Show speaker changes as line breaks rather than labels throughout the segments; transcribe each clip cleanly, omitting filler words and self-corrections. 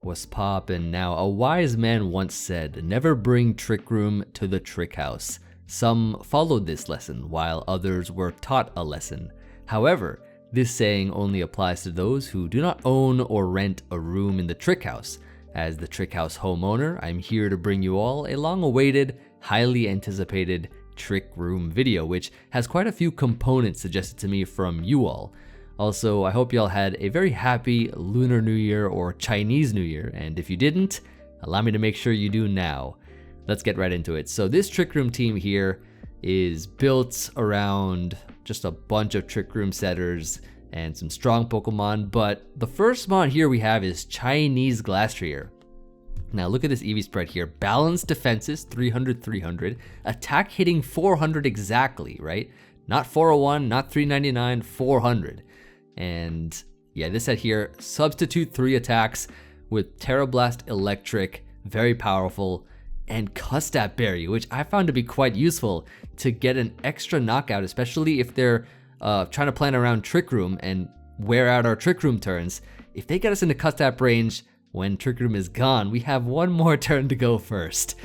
What's poppin'? Now, a wise man once said, never bring Trick Room to the Trick House. Some followed this lesson, while others were taught a lesson. However, this saying only applies to those who do not own or rent a room in the Trick House. As the Trick House homeowner, I'm here to bring you all a long-awaited, highly anticipated Trick Room video, which has quite a few components suggested to me from you all. Also, I hope y'all had a very happy Lunar New Year or Chinese New Year, and if you didn't, allow me to make sure you do now. Let's get right into it. So this Trick Room team here is built around just a bunch of Trick Room setters and some strong Pokemon, but the first mon here we have is Chinese Glastrier. Now look at this Eevee spread here. Balanced defenses, 300, 300. Attack hitting 400 exactly, right? Not 401, not 399, 400. And yeah, this set here, substitute 3 attacks with Tera Blast Electric, very powerful, and Custap Berry, which I found to be quite useful to get an extra knockout, especially if they're trying to plan around Trick Room and wear out our Trick Room turns. If they get us into Custap range when Trick Room is gone, we have one more turn to go first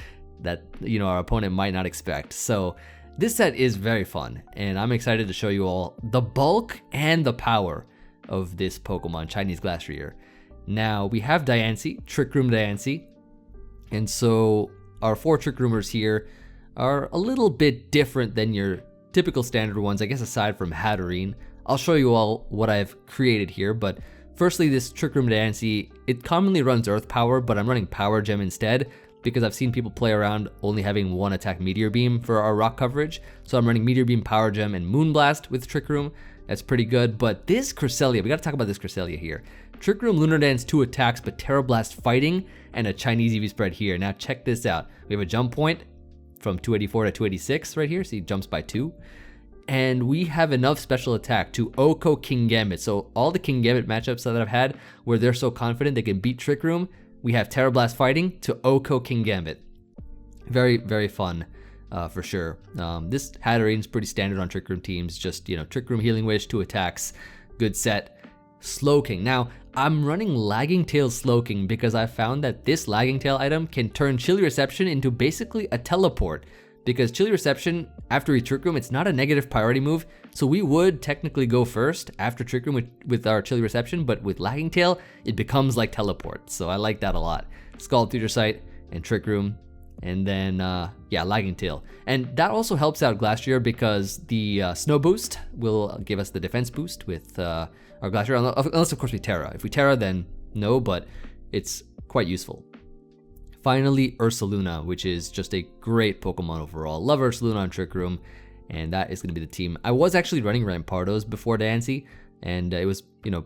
that, you know, our opponent might not expect. So this set is very fun, and I'm excited to show you all the bulk and the power of this Pokemon, Chinese Glastrier. Now, we have Diancie, Trick Room Diancie, and so our 4 Trick Roomers here are a little bit different than your typical standard ones, I guess aside from Hatterene. I'll show you all what I've created here, but firstly, this Trick Room Diancie, it commonly runs Earth Power, but I'm running Power Gem instead, because I've seen people play around only having 1 attack Meteor Beam for our rock coverage. So I'm running Meteor Beam, Power Gem, and Moonblast with Trick Room. That's pretty good, but this Cresselia, we gotta talk about this Cresselia here. Trick Room, Lunar Dance, 2 attacks, but Tera Blast Fighting, and a Chinese Eevee spread here. Now check this out. We have a jump point from 284 to 286 right here, so he jumps by 2. And we have enough special attack to OHKO Kingambit. So all the Kingambit matchups that I've had where they're so confident they can beat Trick Room, we have Tera Blast Fighting to OHKO Kingambit. Very, very fun for sure. This Hatterene is pretty standard on Trick Room teams. Just, you know, Trick Room Healing Wish, 2 attacks, good set. Slowking. Now, I'm running Lagging Tail Slowking because I found that this Lagging Tail item can turn Chilly Reception into basically a teleport. Because Chilly Reception, after we Trick Room, it's not a negative priority move, so we would technically go first after Trick Room with our Chilly Reception, but with Lagging Tail, it becomes like teleport, so I like that a lot. Scald Theater Sight and Trick Room, and then, yeah, Lagging Tail. And that also helps out Glastrier because the Snow Boost will give us the defense boost with our Glastrier, unless of course we Tera. If we Tera, then no, but it's quite useful. Finally, Ursaluna, which is just a great Pokemon overall. Love Ursaluna on Trick Room, and that is going to be the team. I was actually running Rampardos before Diancie, and it was, you know,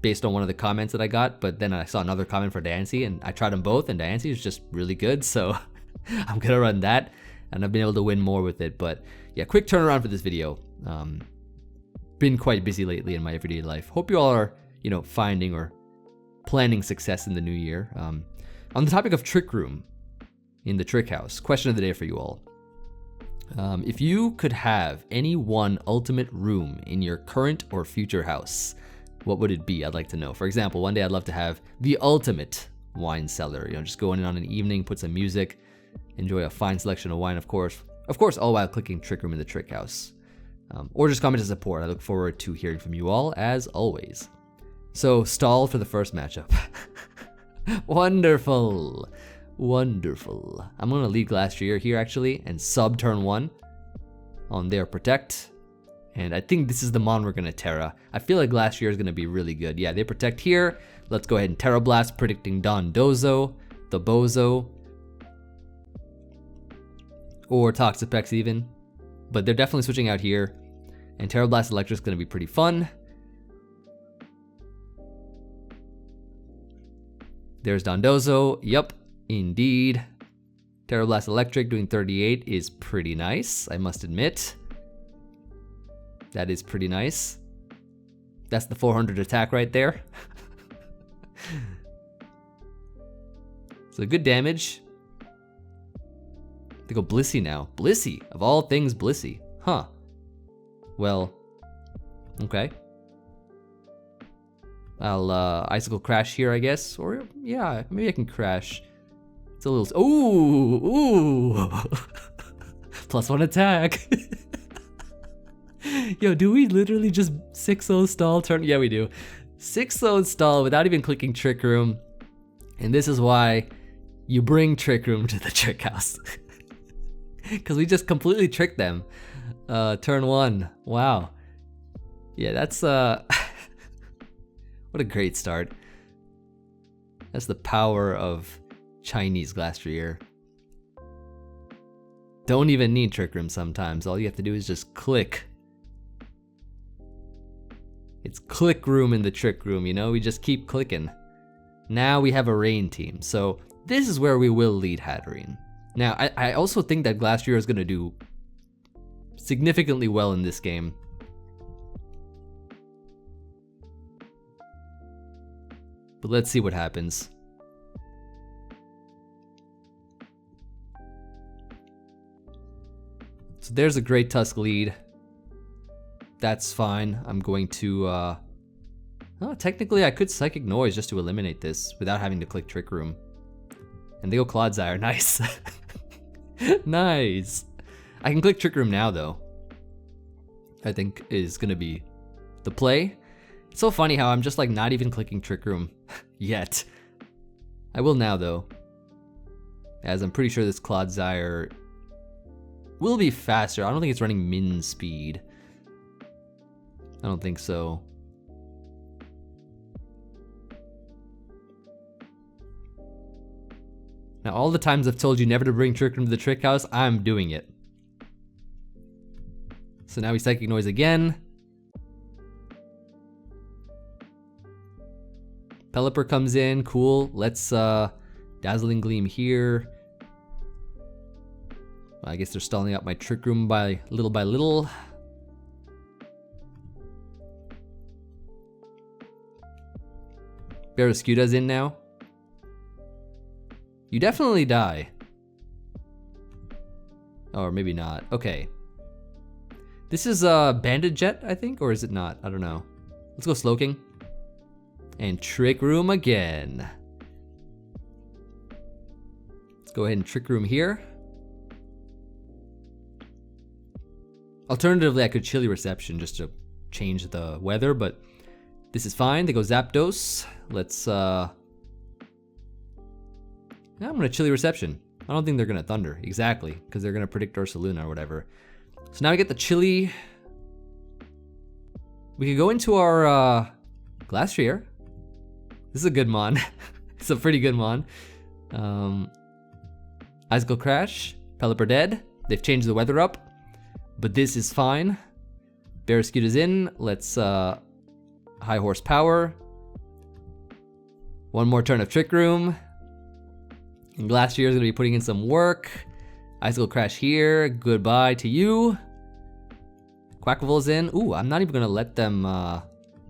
based on one of the comments that I got, but then I saw another comment for Diancie, and I tried them both, and Diancie is just really good, so I'm going to run that, and I've been able to win more with it. But yeah, quick turnaround for this video. Been quite busy lately in my everyday life. Hope you all are, you know, finding or planning success in the new year. On the topic of Trick Room in the Trick House, question of the day for you all. If you could have any one ultimate room in your current or future house, what would it be? I'd like to know. For example, one day I'd love to have the ultimate wine cellar. You know, just go in on an evening, put some music, enjoy a fine selection of wine, of course, all while clicking Trick Room in the Trick House. Or just comment to support. I look forward to hearing from you all, as always. So, stall for the first matchup. Wonderful. Wonderful. I'm going to lead Glastrier here, actually, and sub turn 1 on their Protect. And I think this is the mon we're going to Tera. I feel like Glastrier is going to be really good. Yeah, they Protect here. Let's go ahead and Tera Blast, predicting Dondozo, the Bozo, or Toxapex even. But they're definitely switching out here. And Tera Blast Electric is going to be pretty fun. There's Dondozo. Yep, indeed. Tera Blast Electric doing 38 is pretty nice, I must admit. That is pretty nice. That's the 400 attack right there. So good damage. They go Blissey now. Blissey, of all things Blissey. Huh. Well, okay. I'll Icicle Crash here, I guess. Or, yeah, maybe I can Crash. It's a little... Ooh! +1 attack! Yo, do we literally just 6-0 stall turn? Yeah, we do. 6-0 stall without even clicking Trick Room. And this is why you bring Trick Room to the Trick House. Because we just completely tricked them. Turn 1. Wow. Yeah, that's... what a great start. That's the power of Chinese Glastrier. Don't even need Trick Room sometimes. All you have to do is just click. It's click room in the Trick Room, you know? We just keep clicking. Now we have a rain team. So this is where we will lead Hatterene. Now, I also think that Glastrier is going to do significantly well in this game. But let's see what happens. So there's a Great Tusk lead. That's fine. I'm going to, oh, technically I could Psychic Noise just to eliminate this without having to click Trick Room. And they go Clodsire, nice. Nice. I can click Trick Room now though. I think is gonna be the play. It's so funny how I'm just like not even clicking Trick Room yet. I will now though, as I'm pretty sure this Clodsire will be faster. I don't think it's running min speed. I don't think so. Now all the times I've told you never to bring Trick Room to the Trick House, I'm doing it. So now we Psychic Noise again. Pelipper comes in, cool. Let's Dazzling Gleam here. Well, I guess they're stalling out my Trick Room by little. Barraskewda's in now. You definitely die. Or maybe not. Okay. This is Banded Jet, I think, or is it not? I don't know. Let's go Slowking. And Trick Room again. Let's go ahead and Trick Room here. Alternatively, I could Chilly Reception just to change the weather, but this is fine. They go Zapdos. Let's, I'm gonna Chilly Reception. I don't think they're gonna Thunder, exactly, because they're gonna predict Ursaluna or whatever. So now we get the Chilly. We could go into our Glastrier. This is a good mon. It's a pretty good mon. Icicle Crash, Pelipper dead. They've changed the weather up, but this is fine. Barraskewda's in. Let's High Horsepower. One more turn of Trick Room. And Glastrier is gonna be putting in some work. Icicle Crash here. Goodbye to you. Quacklevole's in. Ooh, I'm not even gonna let them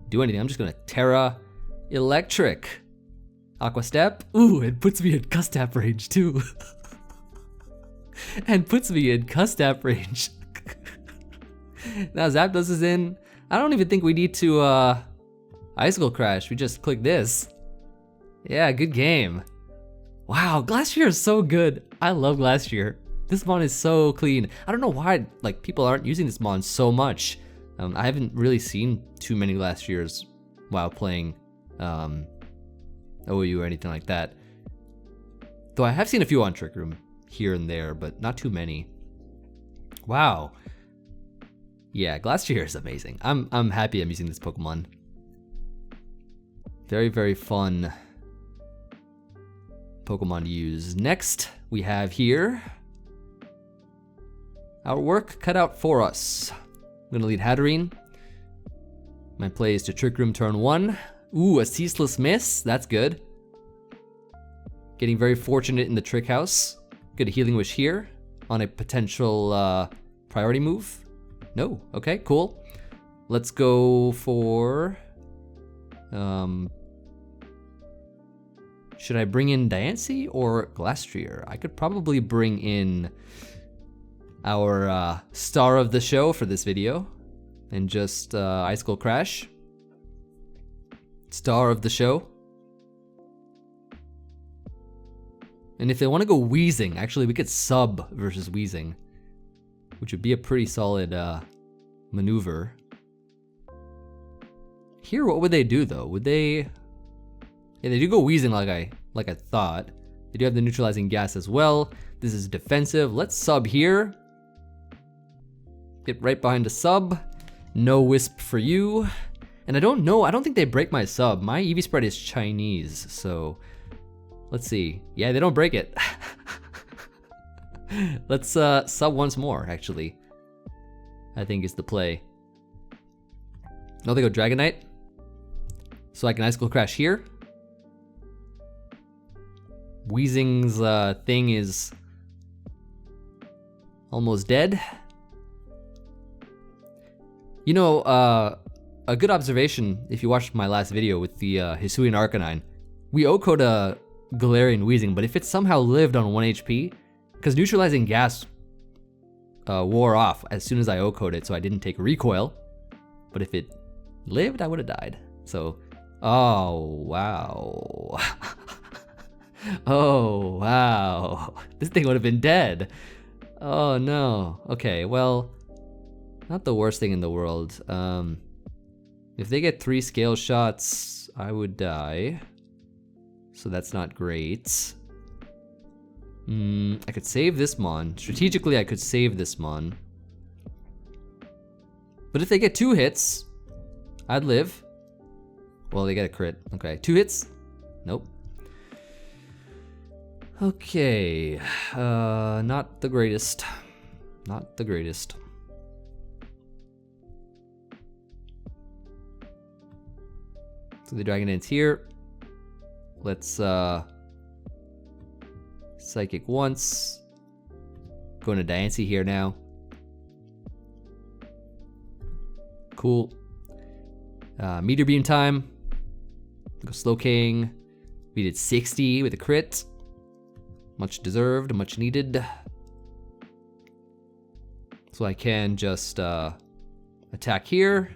do anything. I'm just gonna Tera Electric. Aqua Step. Ooh, it puts me in Custap range too. And puts me in Custap range. Now Zapdos is in. I don't even think we need to Icicle Crash. We just click this. Yeah, good game. Wow, Glastrier is so good. I love Glastrier. This mon is so clean. I don't know why like people aren't using this mon so much. I haven't really seen too many Glastriers while playing OU or anything like that. Though I have seen a few on Trick Room here and there, but not too many. Wow. Yeah, Glastrier is amazing. I'm happy I'm using this Pokemon. Very, very fun Pokemon to use. Next, we have here our work cut out for us. I'm gonna lead Hatterene. My play is to Trick Room turn 1. Ooh, a Ceaseless Miss. That's good. Getting very fortunate in the Trick House. Get a Healing Wish here on a potential priority move. No, okay, cool. Let's go for, should I bring in Diancie or Glastrier? I could probably bring in our star of the show for this video and just Icicle Crash. Star of the show. And if they want to go Wheezing, actually we could sub versus Wheezing, which would be a pretty solid maneuver. Here, what would they do though? Would they? Yeah, they do go Wheezing like I thought. They do have the neutralizing gas as well. This is defensive. Let's sub here. Get right behind the sub. No Wisp for you. And I don't know, I don't think they break my sub. My EV spread is Chinese, so let's see. Yeah, they don't break it. Let's sub once more, actually. I think is the play. No, they go Dragonite. So I can Icicle Crash here. Wheezing's thing is almost dead. You know, a good observation, if you watched my last video with the Hisuian Arcanine, we OHKO'd a Galarian Wheezing, but if it somehow lived on 1 HP, because neutralizing gas wore off as soon as I OHKO'd it, so I didn't take recoil, but if it lived, I would have died. So, oh, wow. Oh, wow. This thing would have been dead. Oh, no. Okay, well, not the worst thing in the world. If they get 3 scale shots, I would die. So that's not great. I could save this Mon. Strategically, I could save this Mon. But if they get 2 hits, I'd live. Well, they get a crit. Okay, 2 hits? Nope. Okay, not the greatest. Not the greatest. So the Dragon Dance's here. Let's Psychic once. Going to Diancie here now. Cool. Meteor Beam time. Go Slowking. We did 60 with a crit. Much deserved, much needed. So I can just attack here.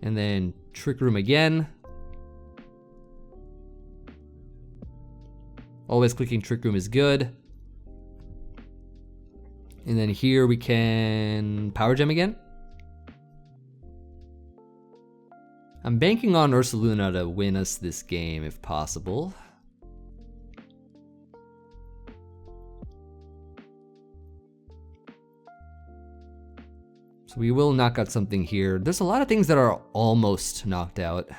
And then Trick Room again. Always clicking Trick Room is good. And then here we can Power Gem again. I'm banking on Ursaluna to win us this game if possible. So we will knock out something here. There's a lot of things that are almost knocked out.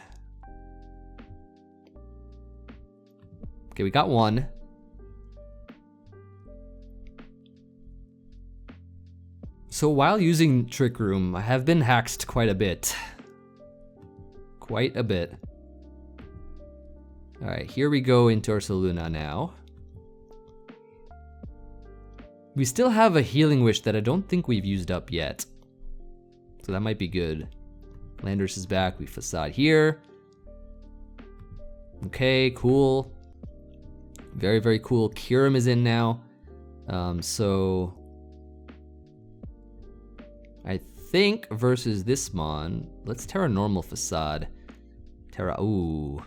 Okay, we got one. So while using Trick Room, I have been hacked quite a bit. Quite a bit. Alright, here we go into Ursaluna now. We still have a Healing Wish that I don't think we've used up yet. So that might be good. Landorus is back, we Facade here. Okay, cool. Very, very cool. Kyurem is in now. So I think versus this Mon, let's Tera normal Facade. Tera, ooh.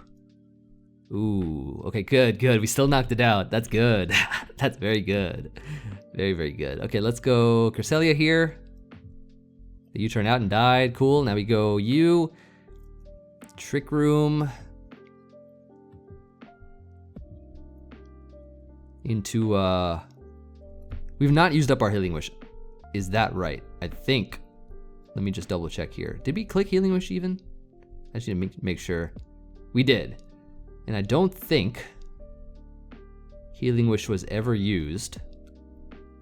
Ooh, okay, good, good. We still knocked it out. That's good. That's very good. Very, very good. Okay, let's go Cresselia here. The U-turn out and died. Cool. Now we go U. Trick Room. Into, we've not used up our Healing Wish. Is that right? I think. Let me just double check here. Did we click Healing Wish even? I just need to make sure. We did. And I don't think Healing Wish was ever used,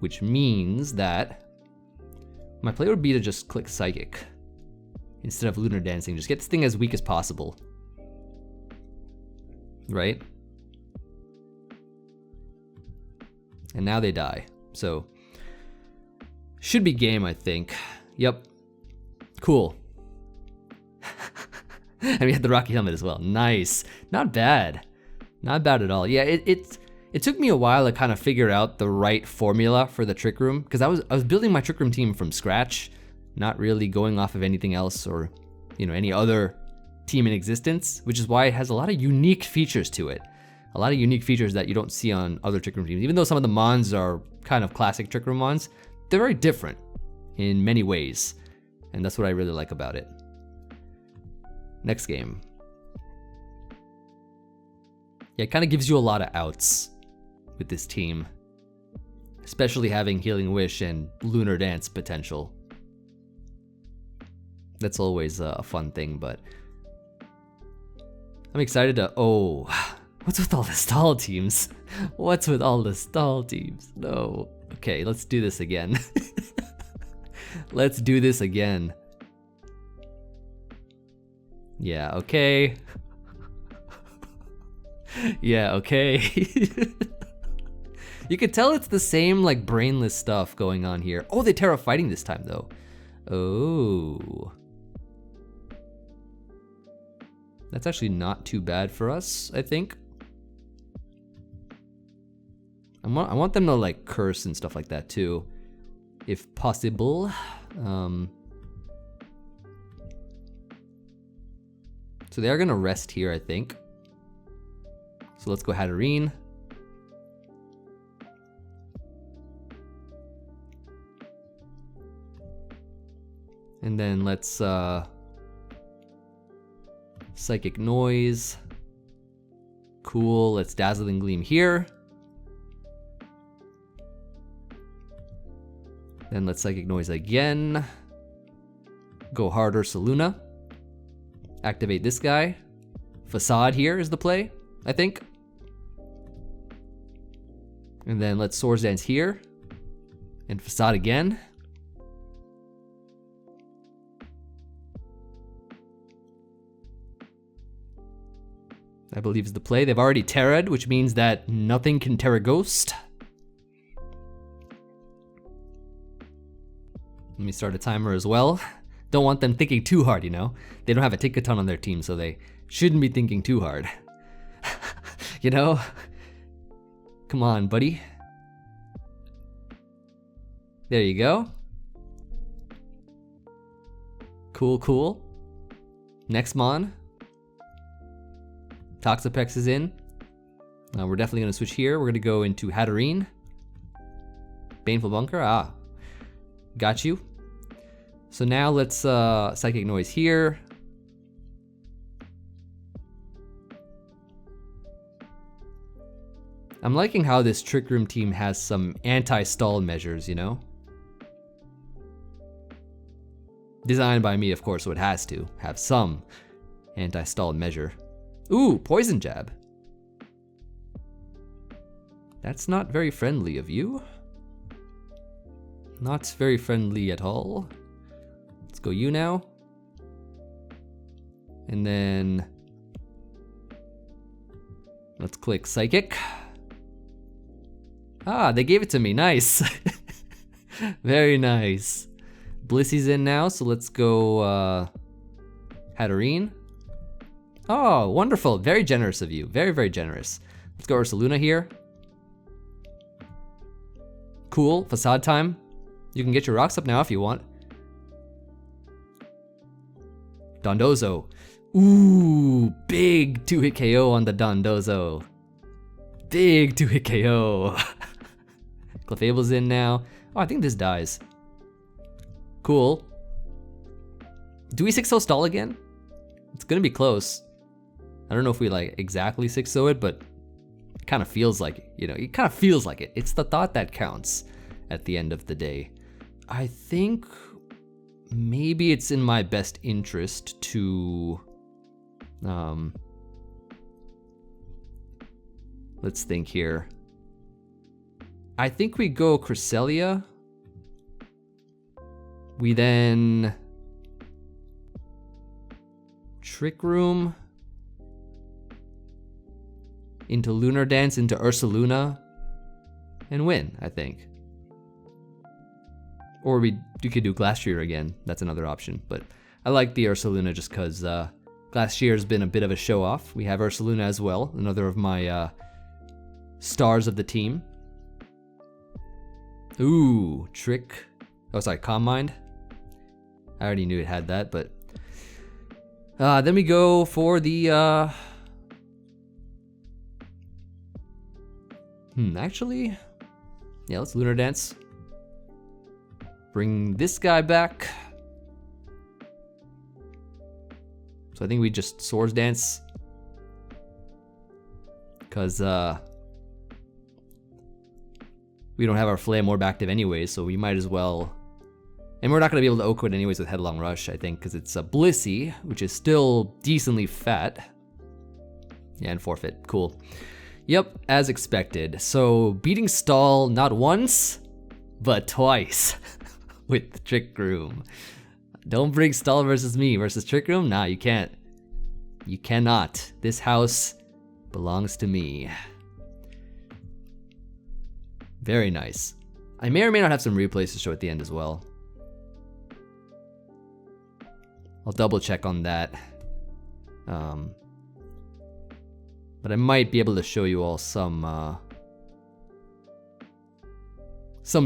which means that my play would be to just click Psychic instead of Lunar Dancing. Just get this thing as weak as possible. Right? And now they die. So, should be game, I think. Yep. Cool. And we had the Rocky Helmet as well. Nice. Not bad. Not bad at all. Yeah, it took me a while to kind of figure out the right formula for the Trick Room, because I was building my Trick Room team from scratch, not really going off of anything else or, you know, any other team in existence, which is why it has a lot of unique features to it. A lot of unique features that you don't see on other Trick Room teams. Even though some of the mons are kind of classic Trick Room mons, they're very different in many ways. And that's what I really like about it. Next game. Yeah, it kind of gives you a lot of outs with this team. Especially having Healing Wish and Lunar Dance potential. That's always a fun thing, but I'm excited to... Oh, what's with all the stall teams? What's with all the stall teams? No. Okay, let's do this again. Let's do this again. Yeah, okay. Yeah, okay. You could tell it's the same like brainless stuff going on here. Oh, they Tera fighting this time though. Oh. That's actually not too bad for us, I think. I want them to like curse and stuff like that too, if possible. So they are gonna rest here, I think. So let's go Hatterene. And then let's Psychic Noise. Cool, let's Dazzling Gleam here. Then let's Psychic Noise again. Go hard Ursaluna. Activate this guy. Facade here is the play, I think. And then let's Swords Dance here. And Facade again. I believe is the play. They've already Terra'd, which means that nothing can Terra Ghost. Let me start a timer as well. Don't want them thinking too hard, you know? They don't have a Tinkaton on their team, so they shouldn't be thinking too hard. You know? Come on, buddy. There you go. Cool, cool. Next Mon. Toxapex is in. We're definitely gonna switch here. We're gonna go into Hatterene. Baneful Bunker, ah. Got you. So now let's Psychic Noise here. I'm liking how this Trick Room team has some anti-stall measures, you know? Designed by me, of course, so it has to have some anti-stall measure. Ooh, Poison Jab. That's not very friendly of you. Not very friendly at all. Let's go you now. And then let's click Psychic. Ah, they gave it to me, nice. Very nice. Blissy's in now, so let's go Hatterene. Oh, wonderful, very generous of you, very, very generous. Let's go Ursaluna here. Cool, Facade time. You can get your rocks up now if you want. Dondozo. Ooh, big 2-hit KO on the Dondozo. Big 2-hit KO. Clefable's in now. Oh, I think this dies. Cool. Do we 6-0 stall again? It's gonna be close. I don't know if we like exactly 6-0 it, but it kind of feels like it, you know, it kind of feels like it. It's the thought that counts at the end of the day. I think maybe it's in my best interest to, let's think here. I think we go Cresselia. We then Trick Room into Lunar Dance into Ursaluna and win, I think. Or we could do Glastrier again. That's another option, but I like the Ursaluna just because Glastrier's been a bit of a show off. We have Ursaluna as well, another of my stars of the team. Ooh, Trick. Oh, sorry, Calm Mind. I already knew it had that, but Then we go for the, actually, yeah, let's Lunar Dance. Bring this guy back. So I think we just Swords Dance. Because, we don't have our Flame Orb active anyway, so we might as well. And we're not going to be able to OHKO it anyways with Headlong Rush, I think, because it's a Blissey, which is still decently fat. Yeah, and forfeit. Cool. Yep, as expected. So, beating Stall not once, but twice with the Trick Room. Don't bring Stall versus me versus Trick Room. Nah, you can't. You cannot. This house belongs to me. Very nice. I may or may not have some replays to show at the end as well. I'll double check on that. But I might be able to show you all some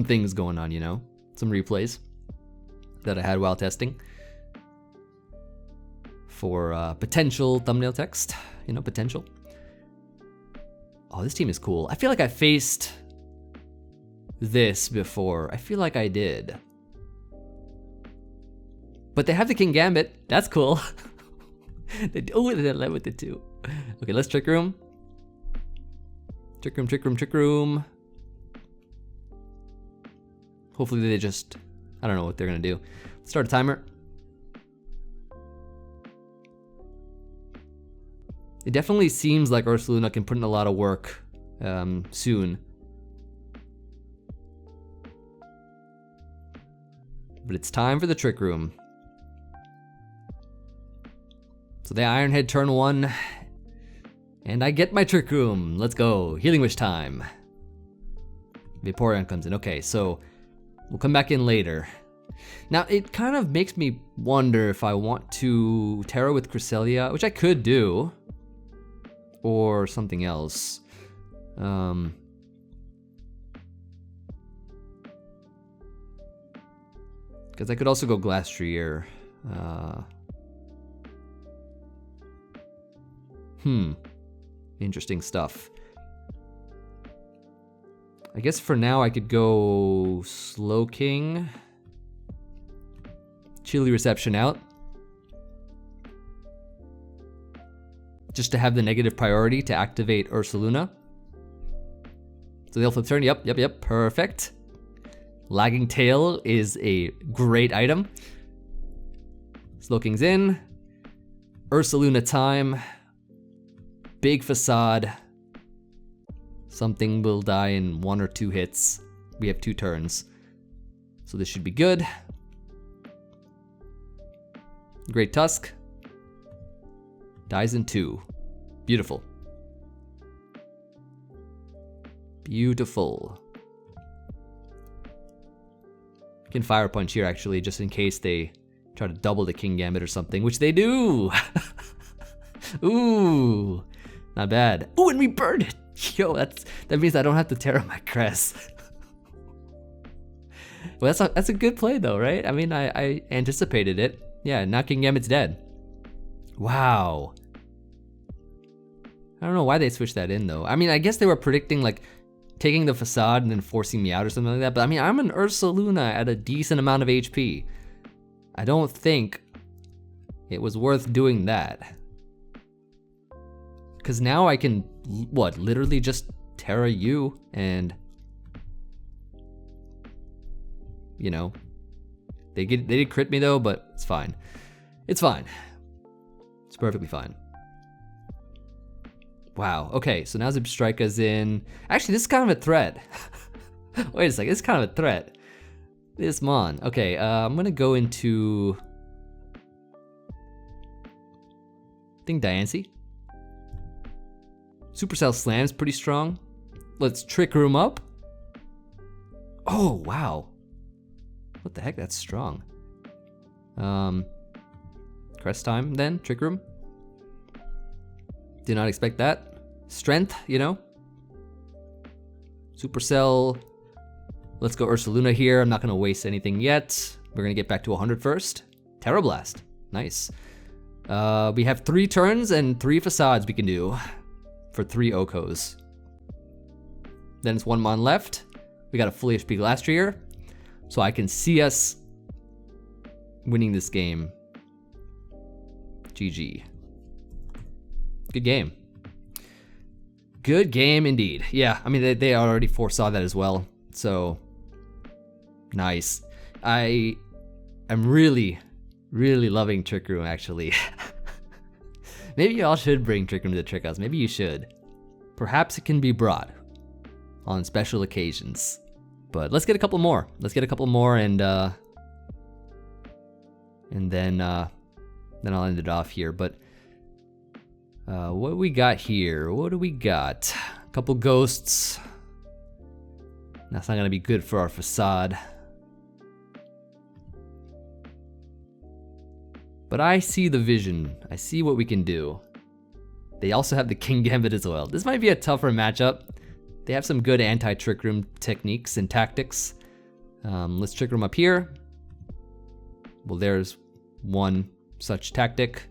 things going on, you know? Some replays that I had while testing. For potential thumbnail text, you know, potential. Oh, this team is cool. I feel like I faced this before. I feel like I did. But they have the Kingambit. That's cool. Oh, they led with it too. Okay, let's Trick Room. Trick Room, Trick Room, Trick Room. Hopefully they just, I don't know what they're gonna do. Let's start a timer. It definitely seems like Ursaluna can put in a lot of work soon. But it's time for the Trick Room. So they Iron Head turn 1. And I get my Trick Room. Let's go. Healing Wish time. Vaporeon comes in. Okay, so we'll come back in later. Now, it kind of makes me wonder if I want to Tera with Cresselia, which I could do. Or something else. Because I could also go Glastrier. Interesting stuff. I guess for now I could go Slowking. Chilly Reception out. Just to have the negative priority to activate Ursaluna. So they'll flip turn. Yep. Perfect. Lagging Tail is a great item. Slowking's in. Ursaluna time. Big Facade. Something will die in 1 or 2 hits. We have 2 turns. So this should be good. Great Tusk. Dies in 2. Beautiful. Beautiful. Can Fire Punch here actually, just in case they try to double the Kingambit or something, which they do. Ooh, not bad. Ooh, and we burned it. Yo, that means I don't have to tear up my Cress. Well, that's a good play though, right? I mean, I anticipated it. Yeah, now Kingambit's dead. Wow. I don't know why they switched that in though. I mean, I guess they were predicting like taking the Facade and then forcing me out or something like that. But I mean, I'm an Ursaluna at a decent amount of HP. I don't think it was worth doing that. Because now I can, what, literally just Tera you and, you know, they did crit me though, but it's fine. It's fine. It's perfectly fine. Wow, okay, so now Zebstrika's in. Actually, this is kind of a threat. Wait a second, this is kind of a threat. This Mon. Okay, I'm gonna go into, I think Diancie. Supercell Slam's pretty strong. Let's Trick Room up. Oh, wow. What the heck, that's strong. Crest time then, Trick Room. Did not expect that. Strength, you know. Supercell. Let's go Ursaluna here. I'm not gonna waste anything yet. We're gonna get back to 100 first. Tera Blast, nice. We have 3 turns and 3 facades we can do for 3 OHKOs. Then it's 1 mon left. We got a full HP Glastrier. So I can see us winning this game. GG. Good game. Good game indeed. Yeah, I mean, they already foresaw that as well. So, nice. I'm really loving Trick Room, actually. Maybe y'all should bring Trick Room to the Trick House. Maybe you should. Perhaps it can be brought on special occasions. But let's get a couple more. Let's get a couple more, and then I'll end it off here. But what do we got here? What do we got? A couple ghosts. That's not gonna be good for our facade. But I see the vision. I see what we can do. They also have the Kingambit as well. This might be a tougher matchup. They have some good anti-Trick Room techniques and tactics. Let's Trick Room up here. Well, there's one such tactic.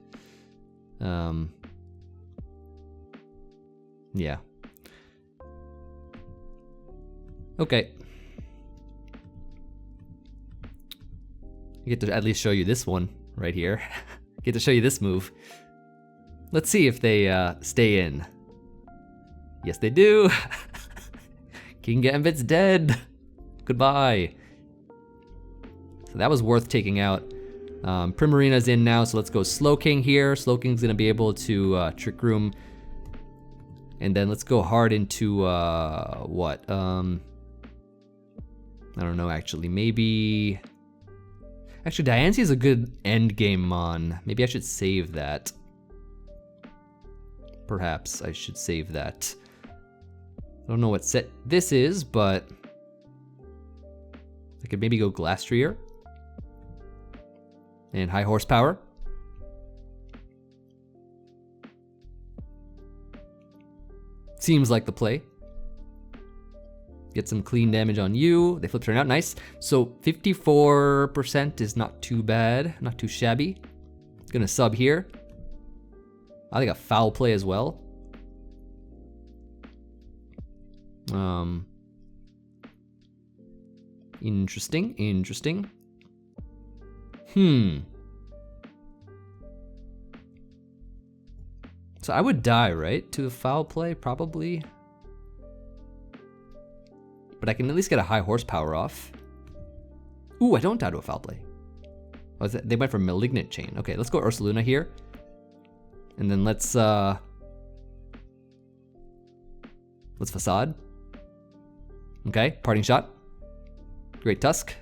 Yeah. Okay. I get to at least show you this one right here. Get to show you this move. Let's see if they stay in. Yes, they do. Kingambit's dead. Goodbye. So that was worth taking out. Primarina's in now, so let's go Slowking here. Slowking's gonna be able to Trick Room. And then let's go hard into what? I don't know actually. Maybe. Actually, Diancie is a good end game mon. Maybe I should save that. Perhaps I should save that. I don't know what set this is, but I could maybe go Glastrier and high horsepower. Seems like the play. Get some clean damage on you. They flip turn out, nice. So 54% is not too bad, not too shabby. Gonna sub here. I think a foul play as well. Interesting. So I would die, right? To a foul play, probably. But I can at least get a high horsepower off. Ooh, I don't die to a foul play. Oh, they went for Malignant Chain. Okay, let's go Ursaluna here. And then let's Facade. Okay, Parting Shot. Great Tusk.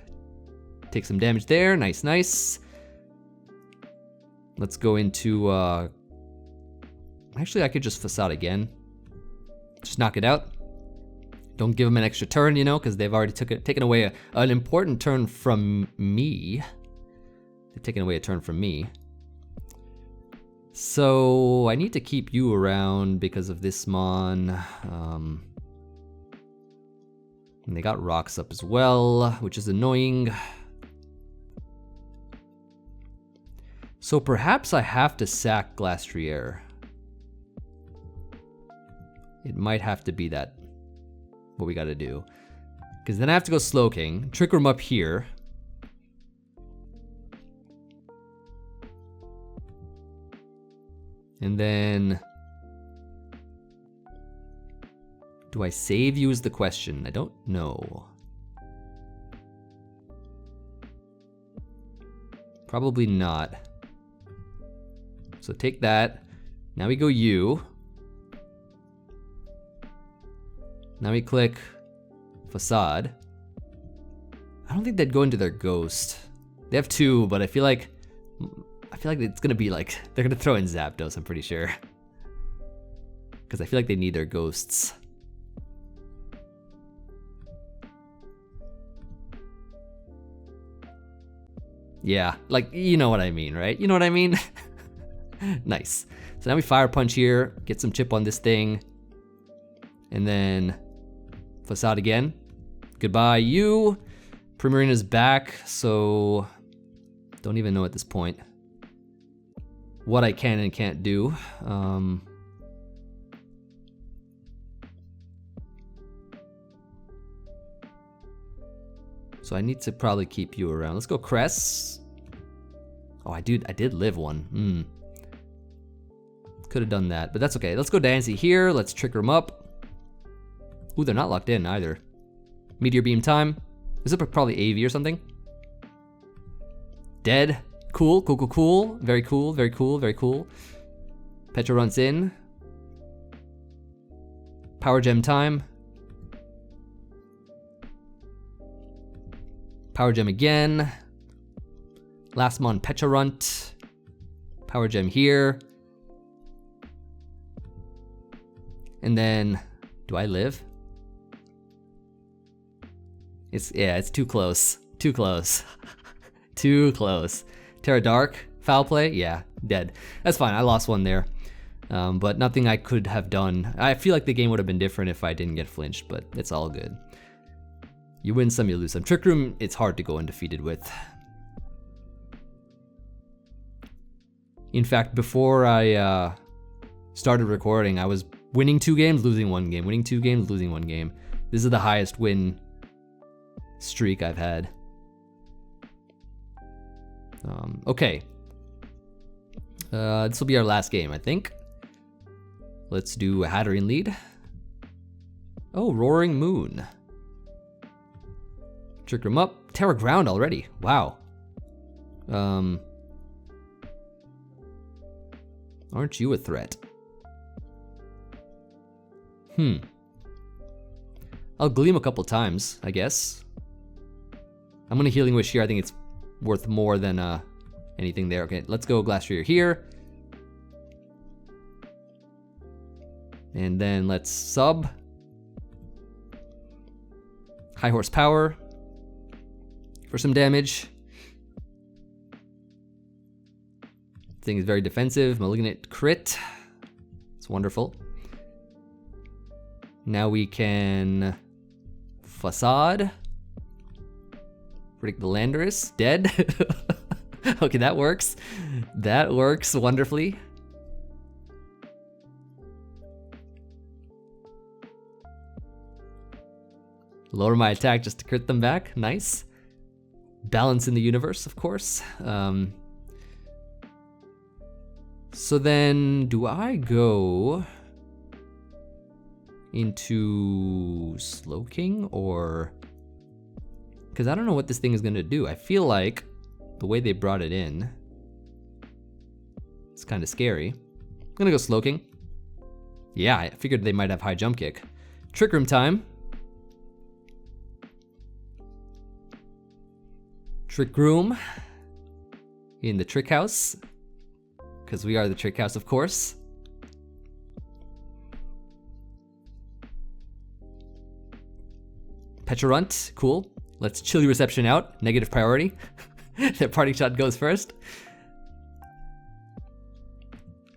Take some damage there, nice. Let's go into, actually I could just Facade again. Just knock it out. Don't give them an extra turn, you know, because they've already taken away an important turn from me. They've taken away a turn from me. So I need to keep you around because of this mon. And they got rocks up as well, which is annoying. So perhaps I have to sack Glastrier. It might have to be that, what we gotta do. Because then I have to go Slowking, Trick Room up here. And then, do I save you is the question. I don't know. Probably not. So take that. Now we go you. Now we click Facade. I don't think they'd go into their Ghost. They have 2, but I feel like it's gonna be like, they're gonna throw in Zapdos, I'm pretty sure. Because I feel like they need their Ghosts. Yeah, like, you know what I mean, right? You know what I mean? Nice. So now we Fire Punch here, get some chip on this thing. And then Facade again. Goodbye, you. Primarina's back, so don't even know at this point. what I can and can't do. So I need to probably keep you around. Let's go Cress. Oh, I did live one. Could have done that, but that's okay. Let's go Diancie here. Let's Trick Room up. Ooh, they're not locked in either. Meteor Beam time. Is it probably AV or something? Dead. Cool, cool, cool, cool. Very cool, very cool, very cool. Petra runs in. Power Gem time. Power Gem again. Last mon Petra Runt. Power Gem here. And then, do I live? It's too close. Too close. Too close. Tera Dark, foul play, yeah, dead. That's fine, I lost one there. But nothing I could have done. I feel like the game would have been different if I didn't get flinched, but it's all good. You win some, you lose some. Trick Room, it's hard to go undefeated with. In fact, before I started recording, I was winning 2 games, losing 1 game. Winning 2 games, losing 1 game. This is the highest win streak I've had. Okay. This will be our last game, I think. Let's do a Hatterene lead. Oh, Roaring Moon. Trick Room up. Terra Ground already. Wow. Aren't you a threat? I'll Gleam a couple times, I guess. I'm gonna Healing Wish here. I think it's worth more than anything there. Okay, let's go Glastrier here. And then let's sub. High Horsepower for some damage. Thing is very defensive. Malignant crit. It's wonderful. Now we can Facade. Predict the Landorus. Dead. Okay, that works. That works wonderfully. Lower my attack just to crit them back. Nice. Balance in the universe, of course. So then, do I go into Slowking or... Because I don't know what this thing is going to do. I feel like the way they brought it in, it's kind of scary. I'm going to go Slowking. Yeah, I figured they might have high jump kick. Trick Room time. Trick Room in the Trick House. Because we are the Trick House, of course. Pecharunt, cool. Let's Chilly Reception out. Negative priority. Their parting shot goes first.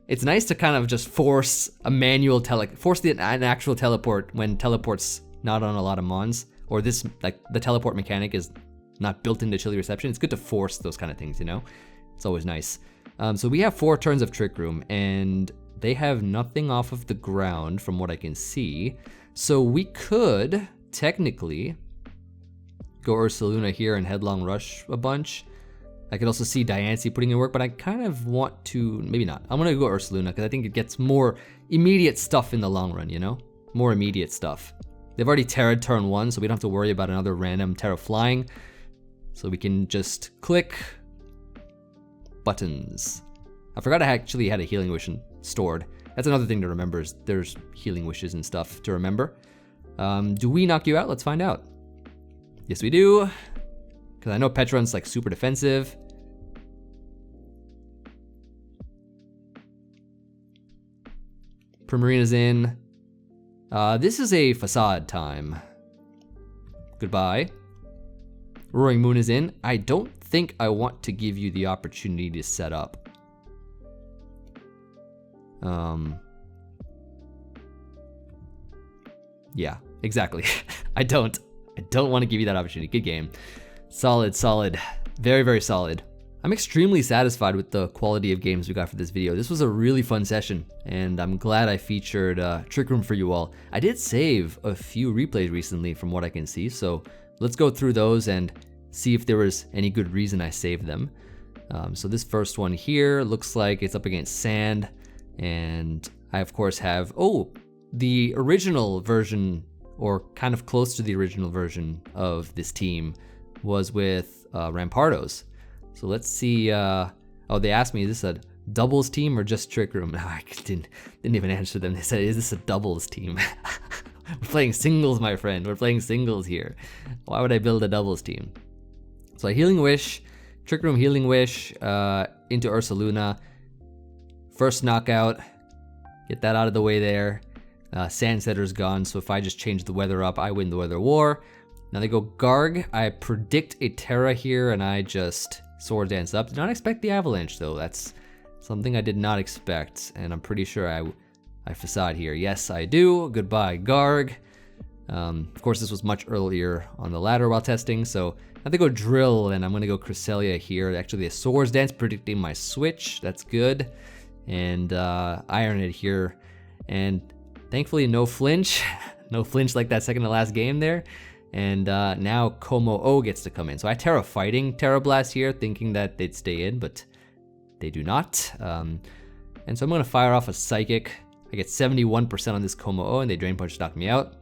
It's nice to kind of just force a manual force an actual teleport when teleport's not on a lot of mons, or this, like, the teleport mechanic is not built into Chilly Reception. It's good to force those kind of things, you know? It's always nice. So we have 4 turns of Trick Room, and they have nothing off of the ground from what I can see. So we could technically go Ursaluna here and Headlong Rush a bunch. I could also see Diancie putting in work, but I kind of want to, maybe not. I'm gonna go Ursaluna because I think it gets more immediate stuff in the long run, you know? More immediate stuff. They've already Terra'd turn 1, so we don't have to worry about another random Terra flying. So we can just click buttons. I forgot I actually had a Healing Wish stored. That's another thing to remember, is there's Healing Wishes and stuff to remember. Do we knock you out? Let's find out. Yes, we do. Because I know Petrun's like super defensive. Primarina's in. This is a Facade time. Goodbye. Roaring Moon is in. I don't think I want to give you the opportunity to set up. Yeah, exactly. I don't want to give you that opportunity. Good game. Solid, solid. Very, very solid. I'm extremely satisfied with the quality of games we got for this video. This was a really fun session, and I'm glad I featured Trick Room for you all. I did save a few replays recently from what I can see, so let's go through those and see if there was any good reason I saved them. So this first one here looks like it's up against Sand, and I of course have, the original version, or kind of close to the original version of this team was with Rampardos. So let's see, they asked me, is this a doubles team or just Trick Room? I didn't even answer them. They said, is this a doubles team? We're playing singles, my friend. We're playing singles here. Why would I build a doubles team? So I Healing Wish, Trick Room Healing Wish into Ursaluna. First knockout, get that out of the way there. Sandsetter's gone, so if I just change the weather up, I win the weather war. Now they go Garg. I predict a Tera here, and I just Sword Dance up. Did not expect the Avalanche, though. That's something I did not expect, and I'm pretty sure I Facade here. Yes, I do. Goodbye, Garg. Of course, this was much earlier on the ladder while testing, so I think go Drill, and I'm going to go Cresselia here. Actually, a Swords Dance predicting my switch. That's good. And Iron It here. And thankfully, no flinch. No flinch like that second to last game there. And now Como O gets to come in. So I Tera Fighting Tera Blast here, thinking that they'd stay in, but they do not. And so I'm going to fire off a Psychic. I get 71% on this Como O, and they Drain Punch knocked me out.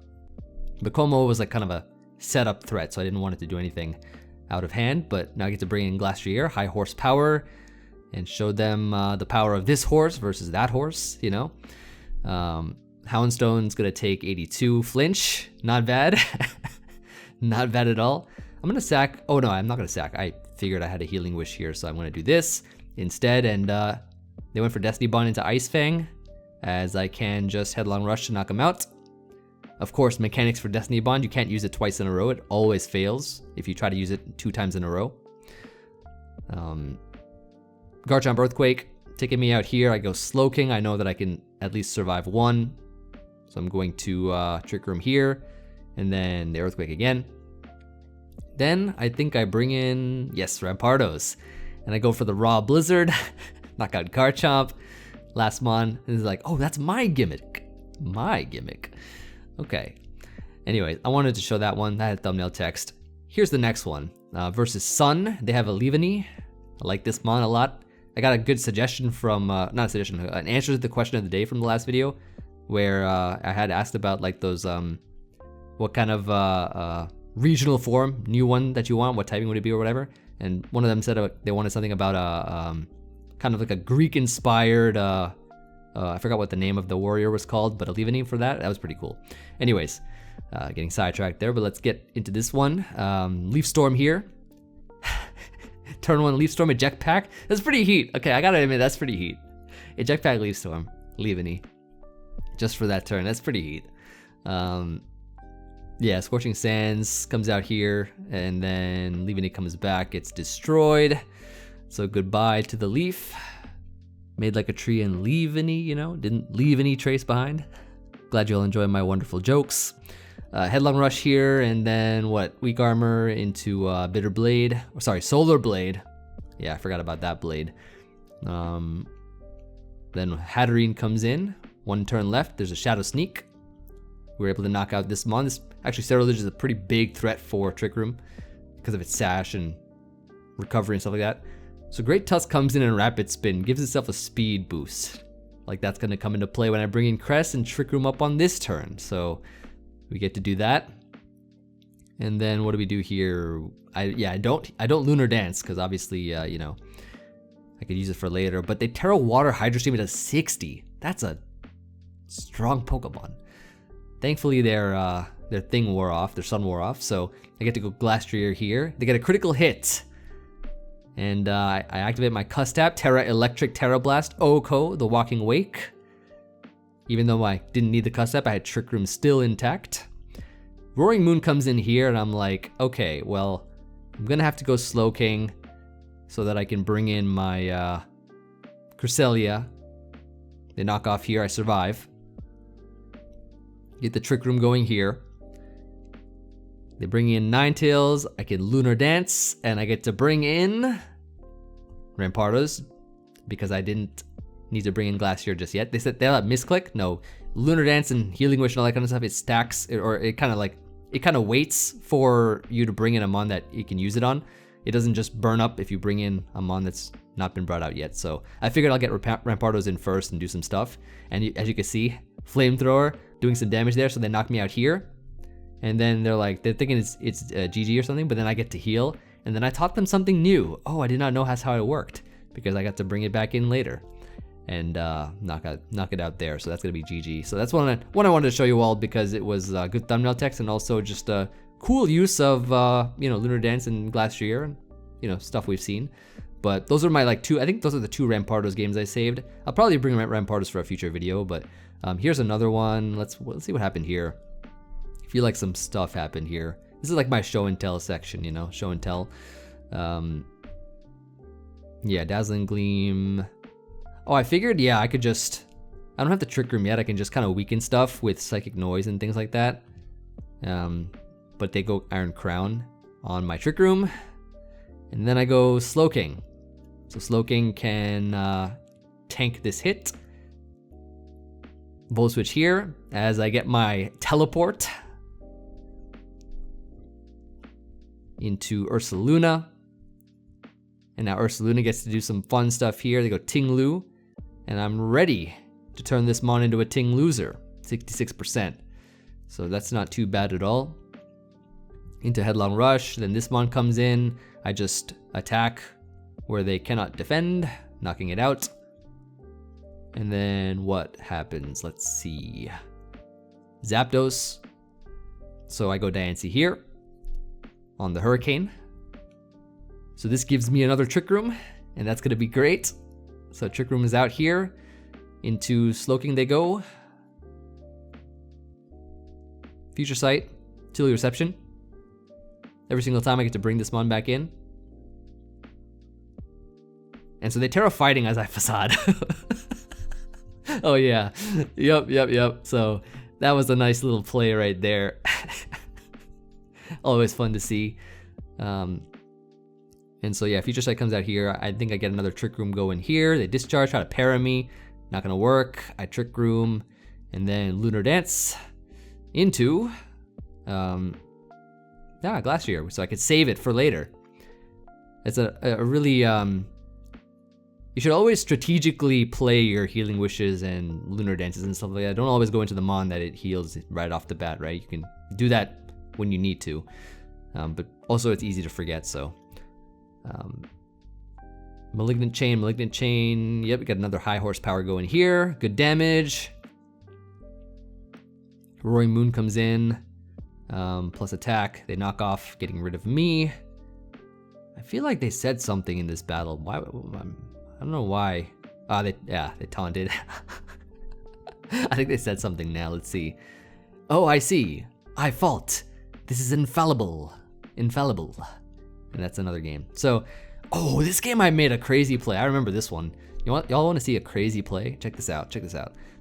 The Como O was like kind of a setup threat, so I didn't want it to do anything out of hand, but now I get to bring in Glastrier, high horsepower, and show them the power of this horse versus that horse, you know? Houndstone's gonna take 82 flinch, not bad. Not bad at all. I'm gonna sack, oh no, I'm not gonna sack. I figured I had a Healing Wish here, so I'm gonna do this instead, and they went for Destiny Bond into Ice Fang, as I can just Headlong Rush to knock them out. Of course, mechanics for Destiny Bond, you can't use it twice in a row. It always fails if you try to use it 2 times in a row. Garchomp Earthquake, taking me out here. I go Slowking. I know that I can at least survive 1. So I'm going to Trick Room here, and then the Earthquake again. Then I think I bring in, yes, Rampardos. And I go for the Raw Blizzard, knock out Garchomp. Last mon, and it's like, oh, that's my gimmick. My gimmick. Okay. Anyways, I wanted to show that one. That had thumbnail text. Here's the next one. Versus Sun. They have a Leaveney. I like this mon a lot. I got a good suggestion from, not a suggestion, an answer to the question of the day from the last video, where I had asked about like those, what kind of regional form, new one that you want, what typing would it be or whatever. And one of them said they wanted something about kind of like a Greek-inspired, I forgot what the name of the warrior was called, but a Leaveney for that. That was pretty cool. Anyways, getting sidetracked there, but let's get into this one. Leaf Storm here. Turn 1 Leaf Storm, Eject Pack. That's pretty heat. Okay, I gotta admit, that's pretty heat. Eject Pack, Leaf Storm, Leaveney. Just for that turn, that's pretty heat. Yeah, Scorching Sands comes out here, and then Leaveney comes back, gets destroyed. So goodbye to the Leaf. Made like a tree and leave any, you know, didn't leave any trace behind. Glad you'll enjoy my wonderful jokes. Headlong Rush here, and then what? Weak Armor into Bitter Blade. Oh, sorry, Solar Blade. Yeah, I forgot about that blade. Then Hatterene comes in. 1 turn left. There's a Shadow Sneak. We were able to knock out this mon. Actually, Cerulege is a pretty big threat for Trick Room because of its Sash and recovery and stuff like that. So Great Tusk comes in and Rapid Spin, gives itself a speed boost. Like that's gonna come into play when I bring in Cress and Trick Room up on this turn. So we get to do that. And then what do we do here? I don't Lunar Dance because obviously you know, I could use it for later. But they Tera Water Hydro Stream at 60. That's a strong Pokemon. Thankfully their thing wore off, their sun wore off. So I get to go Glastrier here. They get a critical hit. And I activate my Custap, Tera Electric, Tera Blast, OHKO, the Walking Wake. Even though I didn't need the Custap, I had Trick Room still intact. Roaring Moon comes in here, and I'm like, okay, well, I'm gonna have to go Slowking so that I can bring in my Cresselia. They knock off here, I survive. Get the Trick Room going here. They bring in Ninetales, I can Lunar Dance, and I get to bring in Rampardos because I didn't need to bring in Glastrier just yet. They said they'll have misclick. No, Lunar Dance and Healing Wish and all that kind of stuff, it stacks, or it kind of waits for you to bring in a mon that you can use it on. It doesn't just burn up if you bring in a mon that's not been brought out yet. So I figured I'll get Rampardos in first and do some stuff. And as you can see, Flamethrower doing some damage there, so they knock me out here. And then they're thinking it's GG or something, but then I get to heal. And then I taught them something new. Oh, I did not know that's how it worked, because I got to bring it back in later and knock it out there. So that's gonna be GG. So that's one I wanted to show you all because it was good thumbnail text and also just a cool use of Lunar Dance and Glastrier, stuff we've seen. But those are my two. I think those are the 2 Rampardos games I saved. I'll probably bring Rampardos for a future video. But here's another one. Let's see what happened here. I feel like some stuff happened here. This is like my show and tell section, show and tell. Yeah, Dazzling Gleam. Oh, I figured, yeah, I don't have the Trick Room yet. I can just kind of weaken stuff with Psychic Noise and things like that. But they go Iron Crown on my Trick Room. And then I go Slowking. So Slowking can tank this hit. Volt Switch here as I get my Teleport into Ursaluna. And now Ursaluna gets to do some fun stuff here. They go Ting Lu. And I'm ready to turn this mon into a Ting Loser, 66%. So that's not too bad at all. Into Headlong Rush, then this mon comes in. I just attack where they cannot defend, knocking it out. And then what happens? Let's see. Zapdos. So I go Diancie here on the Hurricane. So this gives me another Trick Room, and that's gonna be great. So Trick Room is out here. Into Slowking they go. Future Sight, Tilly Reception. Every single time I get to bring this mon back in. And so they Tera Fighting as I Facade. Oh yeah, yep. So that was a nice little play right there. Always fun to see. And so yeah, Future Sight comes out here. I think I get another Trick Room going here. They discharge, try to para me. Not gonna work. I Trick Room, and then Lunar Dance into Glastrier, so I could save it for later. It's a really you should always strategically play your Healing Wishes and Lunar Dances and stuff like that. Don't always go into the mon that it heals right off the bat, right? You can do that when you need to, but also it's easy to forget. So Malignant Chain. Yep, we got another high horsepower going here. Good damage. Roaring Moon comes in, plus attack. They knock off, getting rid of me. I feel like they said something in this battle. Why? I don't know why. They taunted. I think they said something now. Let's see. Oh, I see. I fault. This is infallible. And that's another game. So, oh, this game I made a crazy play. I remember this one. Y'all want to see a crazy play? Check this out.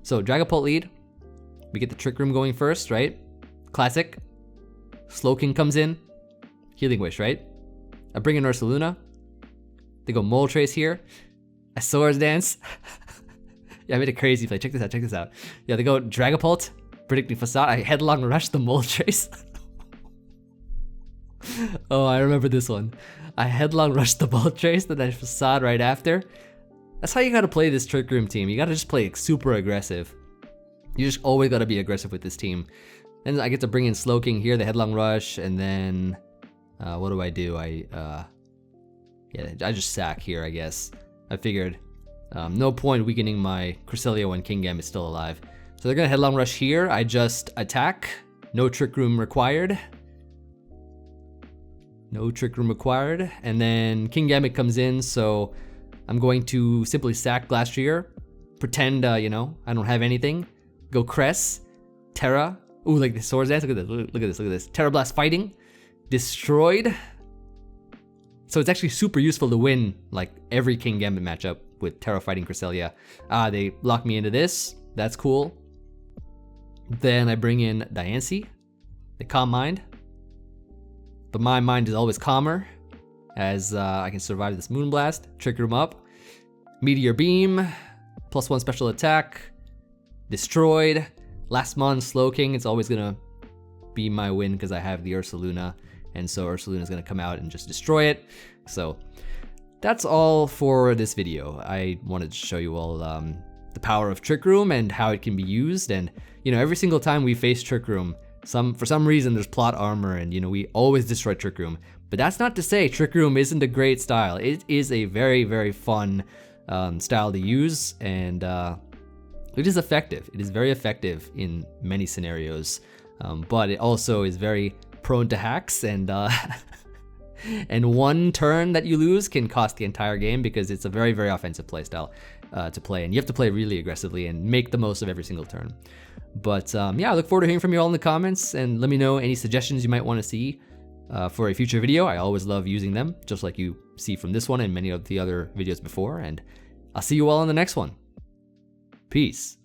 So Dragapult lead. We get the Trick Room going first, right? Classic. Slowking comes in. Healing Wish, right? I bring in Ursaluna. They go Moltres here. I Swords Dance. Yeah, I made a crazy play. Check this out. Yeah, they go Dragapult. Predicting Facade. I Headlong Rush the Moltres. Oh, I remember this one. I Headlong Rush the Moltres, then I Facade right after. That's how you gotta play this Trick Room team. You gotta just play super aggressive. You just always gotta be aggressive with this team. Then I get to bring in Slowking here, the Headlong Rush, and then what do? I just sack here, I guess. I figured no point weakening my Cresselia when Kingambit is still alive. So they're gonna Headlong Rush here. I just attack. No Trick Room required. And then Kingambit comes in, so I'm going to simply sack Glastrier. Pretend, I don't have anything. Go Cress. Tera. Ooh, like the Swords Dance. Look at this. Tera Blast Fighting. Destroyed. So it's actually super useful to win like every Kingambit matchup with Tera Fighting Cresselia. They lock me into this. That's cool. Then I bring in Diancie. They Calm Mind. But my mind is always calmer. as I can survive this Moonblast, Trick Room up, Meteor Beam, +1 special attack, destroyed. Last mon Slowking, it's always gonna be my win because I have the Ursaluna, and so Ursaluna is gonna come out and just destroy it. So that's all for this video. I wanted to show you all the power of Trick Room and how it can be used. And you know, every single time we face Trick Room, for some reason there's plot armor, and you know, we always destroy Trick Room. But that's not to say Trick Room isn't a great style. It is a very, very fun style to use, and it is effective. It is very effective in many scenarios, but it also is very prone to hacks, and and one turn that you lose can cost the entire game because it's a very, very offensive playstyle to play, and you have to play really aggressively and make the most of every single turn. But yeah, I look forward to hearing from you all in the comments, and let me know any suggestions you might want to see for a future video. I always love using them, just like you see from this one and many of the other videos before, and I'll see you all in the next one. Peace.